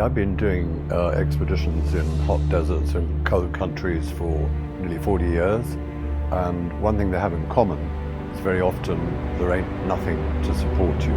I've been doing expeditions in hot deserts and cold countries for nearly 40 years, and one thing they have in common is very often there ain't nothing to support you.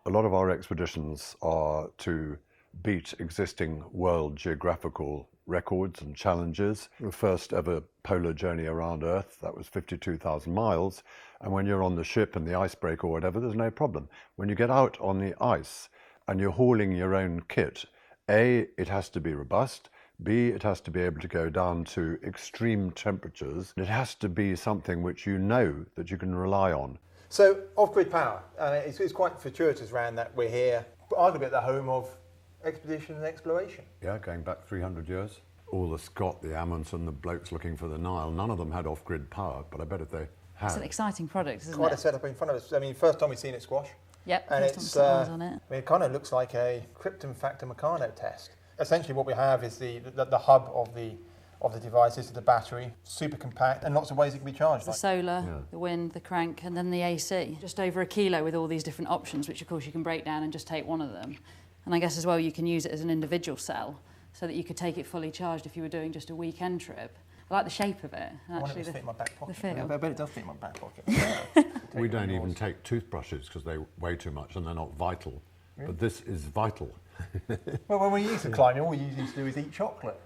A lot of our expeditions are to beat existing world geographical records and challenges. The first ever polar journey around Earth, that was 52,000 miles. And when you're on the ship and the icebreaker or whatever, there's no problem. When you get out on the ice and you're hauling your own kit, A, it has to be robust. B, it has to be able to go down to extreme temperatures. It has to be something which you know that you can rely on. So, off-grid power, it's quite fortuitous, Rand, that we're here, arguably at the home of expedition and exploration. Yeah, going back 300 years. All the Scott, the Amundsen, the blokes looking for the Nile, none of them had off-grid power, but I bet if they had. It's an exciting product, isn't it? Quite a setup in front of us. I mean, first time we've seen it squash. Yep, and first time on it. I mean, it kind of looks like a Krypton Factor Meccano test. Essentially what we have is the hub of the device. This is the battery, super compact, and lots of ways it can be charged. The solar, the wind, the crank, and then the AC. Just over a kilo with all these different options, which of course you can break down and just take one of them. And I guess as well you can use it as an individual cell, so that you could take it fully charged if you were doing just a weekend trip. I like the shape of it. I want it to fit in my back pocket. The feel. I bet it does fit in my back pocket. We don't even take toothbrushes because they weigh too much and they're not vital. Really? But this is vital. Well, when we used to climb, all you used to do is eat chocolate.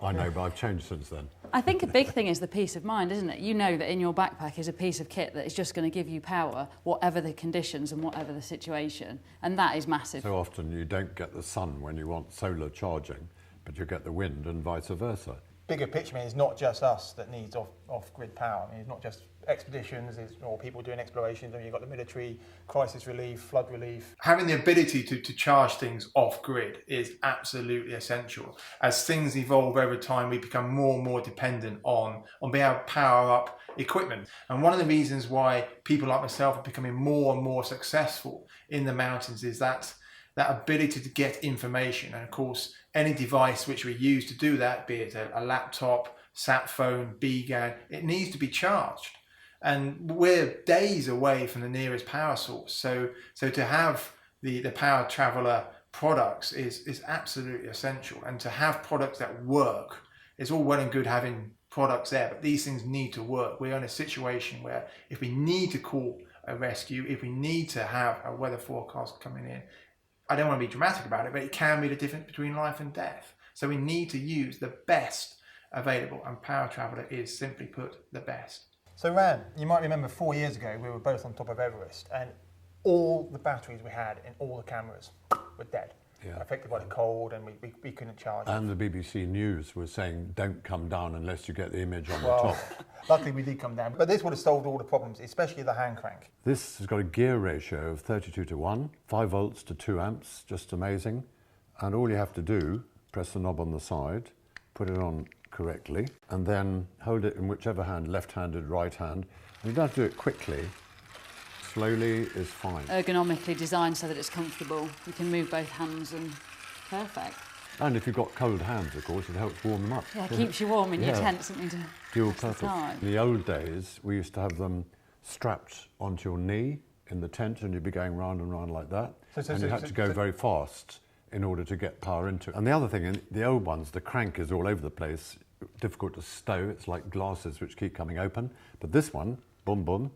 I know, but I've changed since then. I think a big thing is the peace of mind, isn't it? You know that in your backpack is a piece of kit that is just going to give you power, whatever the conditions and whatever the situation. And that is massive. So often you don't get the sun when you want solar charging, but you get the wind and vice versa. Bigger picture, I mean, it's not just us that needs off-grid power. I mean, it's not just expeditions or people doing explorations. I mean, you've got the military, crisis relief, flood relief. Having the ability to charge things off-grid is absolutely essential. As things evolve over time, we become more and more dependent on being able to power up equipment. And one of the reasons why people like myself are becoming more and more successful in the mountains is that ability to get information. And of course, any device which we use to do that, be it a laptop, sat phone, BGAN, it needs to be charged. And we're days away from the nearest power source. So to have the Power Traveller products is absolutely essential. And to have products that work, it's all well and good having products there, but these things need to work. We're in a situation where if we need to call a rescue, if we need to have a weather forecast coming in, I don't want to be dramatic about it, but it can be the difference between life and death. So we need to use the best available, and Power Traveller is, simply put, the best. So Rand, you might remember 4 years ago we were both on top of Everest, and all the batteries we had in all the cameras were dead, affected by the cold, and we couldn't charge. And the BBC News was saying, don't come down unless you get the image on the top. Luckily we did come down, but this would have solved all the problems, especially the hand crank. This has got a gear ratio of 32:1, 5 volts to 2 amps, just amazing. And all you have to do, press the knob on the side, put it on correctly, and then hold it in whichever hand, left-handed, right hand. And you don't have to do it quickly. Slowly is fine. Ergonomically designed so that it's comfortable. You can move both hands and perfect. And if you've got cold hands, of course, it helps warm them up. Yeah, it keeps you warm in your tent, something to dual pass the purpose. time. In the old days, we used to have them strapped onto your knee in the tent, and you'd be going round and round like that. And you had to go very fast in order to get power into it. And the other thing, in the old ones, the crank is all over the place, difficult to stow. It's like glasses which keep coming open. But this one, boom, boom,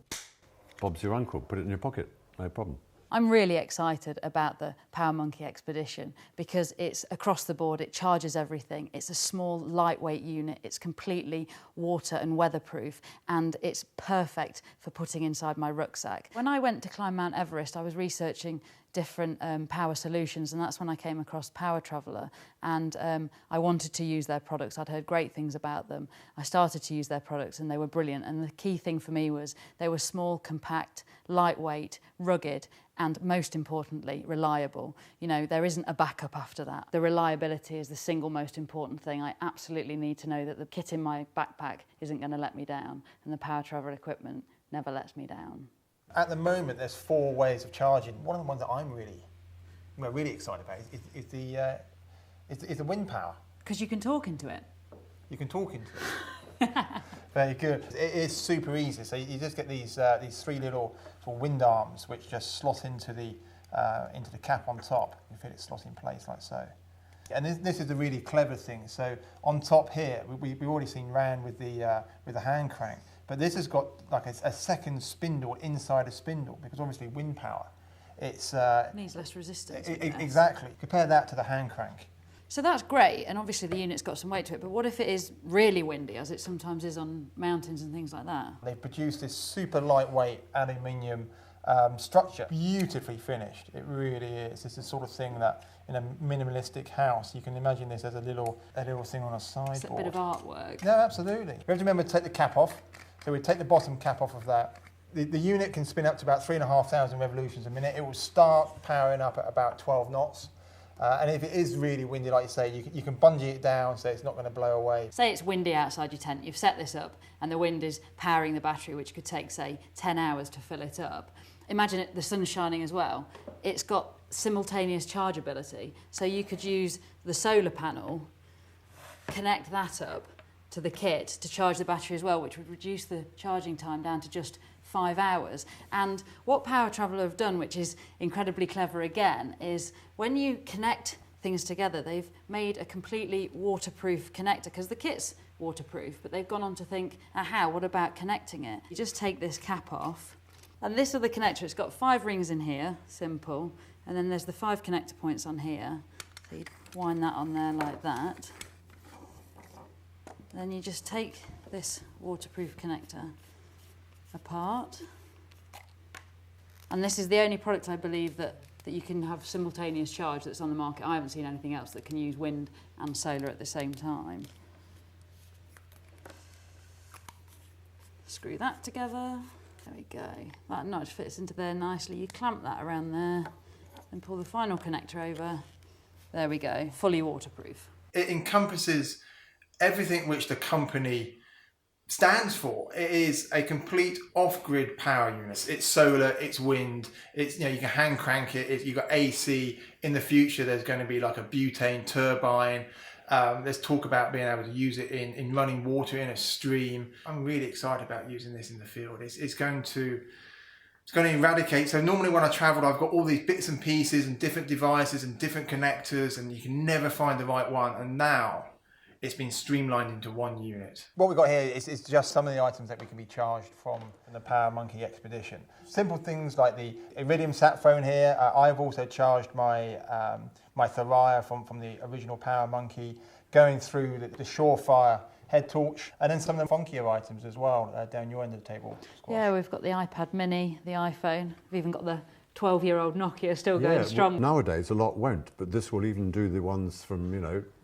Bob's your uncle. Put it in your pocket, no problem. I'm really excited about the Power Monkey expedition because it's across the board, it charges everything. It's a small, lightweight unit. It's completely water and weatherproof, and it's perfect for putting inside my rucksack. When I went to climb Mount Everest, I was researching different power solutions, and that's when I came across Power Traveller, and I wanted to use their products. I'd heard great things about them. I started to use their products and they were brilliant, and the key thing for me was they were small, compact, lightweight, rugged, and most importantly, reliable. You know, there isn't a backup after that. The reliability is the single most important thing. I absolutely need to know that the kit in my backpack isn't going to let me down, and the Power Traveller equipment never lets me down. At the moment, there's 4 ways of charging. One of the ones that I'm really excited about is the wind power. Because you can talk into it. You can talk into it. Very good. It is super easy. So you just get these 3 little sort of wind arms which just slot into the cap on top. You feel it slot in place like so. And this is a really clever thing. So on top here, we've already seen Rand with the hand crank, but this has got like a second spindle inside a spindle, because obviously wind power. It needs less resistance. Exactly. Compare that to the hand crank. So that's great, and obviously the unit's got some weight to it, but what if it is really windy, as it sometimes is on mountains and things like that? They've produced this super lightweight aluminium structure, beautifully finished. It really is. It's the sort of thing that in a minimalistic house, you can imagine this as a little thing on a sideboard. It's a bit of artwork. No, absolutely. We have to remember to take the cap off. So we take the bottom cap off of that. The unit can spin up to about 3,500 revolutions a minute. It will start powering up at about 12 knots. And if it is really windy, like you say, you can bungee it down so it's not going to blow away. Say it's windy outside your tent, you've set this up and the wind is powering the battery, which could take, say, 10 hours to fill it up. Imagine the sun's shining as well. It's got simultaneous chargeability. So you could use the solar panel, connect that up to the kit to charge the battery as well, which would reduce the charging time down to just 5 hours. And what Power Traveller have done, which is incredibly clever again, is when you connect things together, they've made a completely waterproof connector, because the kit's waterproof, but they've gone on to think, aha, what about connecting it? You just take this cap off, and this other connector, it's got 5 rings in here, simple, and then there's the 5 connector points on here. So you wind that on there like that. Then you just take this waterproof connector apart, and this is the only product I believe that you can have simultaneous charge that's on the market. I haven't seen anything else that can use wind and solar at the same time. Screw that together. There we go. That notch fits into there nicely. You clamp that around there and pull the final connector over. There we go, fully waterproof. It encompasses everything which the company stands for. It is a complete off-grid power unit. It's solar, it's wind, it's, you can hand crank it, you've got AC. In the future there's going to be like a butane turbine. There's talk about being able to use it in running water in a stream. I'm really excited about using this in the field. It's going to eradicate. So normally when I travel, I've got all these bits and pieces and different devices and different connectors, and you can never find the right one. And now it's been streamlined into one unit. What we've got here is just some of the items that we can be charged from the Power Monkey Expedition. Simple things like the Iridium sat phone here. I've also charged my my Thuraya from the original Power Monkey, going through the Surefire head torch, and then some of the funkier items as well down your end of the table. Squash. Yeah, we've got the iPad mini, the iPhone. We've even got the 12-year-old Nokia still going strong. Well, nowadays a lot won't, but this will even do the ones from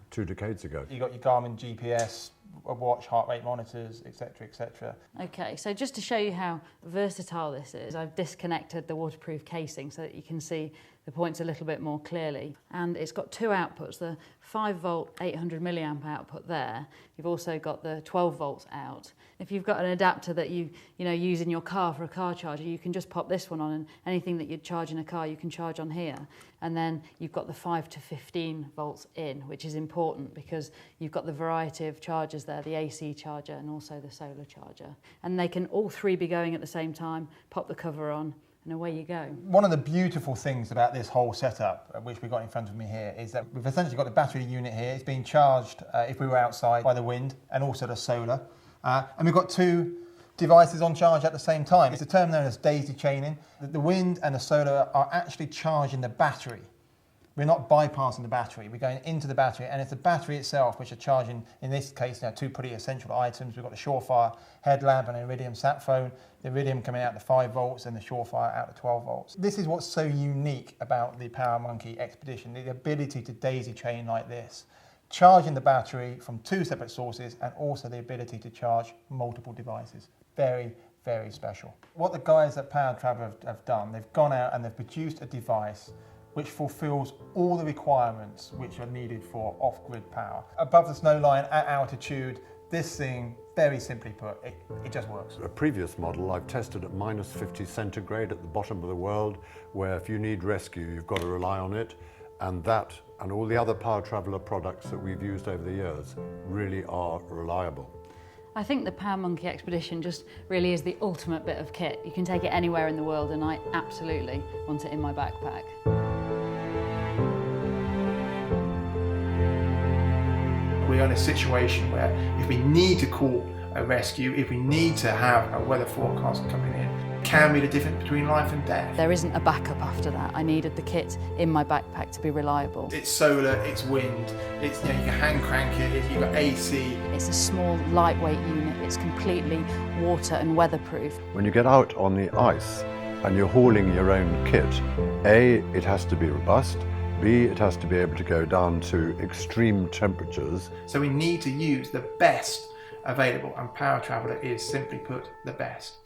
2 decades ago. You got your Garmin GPS, a watch, heart rate monitors, etc., etc. Okay, so just to show you how versatile this is, I've disconnected the waterproof casing so that you can see the points a little bit more clearly. And it's got 2 outputs, the 5-volt 800 milliamp output there. You've also got the 12 volts out. If you've got an adapter that you use in your car for a car charger, you can just pop this one on, and anything that you'd charge in a car you can charge on here. And then you've got the 5 to 15 volts in, which is important because you've got the variety of chargers there, the AC charger and also the solar charger. And they can all 3 be going at the same time, pop the cover on, and away you go. One of the beautiful things about this whole setup, which we've got in front of me here, is that we've essentially got the battery unit here. It's being charged if we were outside by the wind, and also the solar. And we've got 2 devices on charge at the same time. It's a term known as daisy chaining. The wind and the solar are actually charging the battery we're not bypassing the battery. We're going into the battery, and it's the battery itself which are charging, in this case, two pretty essential items. We've got the Surefire headlamp and an Iridium sat phone. The Iridium coming out to 5 volts and the Surefire out to 12 volts. This is what's so unique about the PowerMonkey Expedition, the ability to daisy chain like this. Charging the battery from 2 separate sources, and also the ability to charge multiple devices. Very, very special. What the guys at Power Traveller have done, they've gone out and they've produced a device which fulfills all the requirements which are needed for off-grid power. Above the snow line, at altitude, this thing, very simply put, it just works. A previous model I've tested at -50 centigrade at the bottom of the world, where if you need rescue, you've got to rely on it. And that, and all the other Power Traveller products that we've used over the years, really are reliable. I think the PowerMonkey Expedition just really is the ultimate bit of kit. You can take it anywhere in the world, and I absolutely want it in my backpack. We're in a situation where if we need to call a rescue, if we need to have a weather forecast coming in, can be the difference between life and death. There isn't a backup after that. I needed the kit in my backpack to be reliable. It's solar, it's wind, it's, you can hand crank it, you've got AC. It's a small, lightweight unit. It's completely water and weatherproof. When you get out on the ice and you're hauling your own kit, A, it has to be robust, B, it has to be able to go down to extreme temperatures. So we need to use the best available, and Power Traveller is, simply put, the best.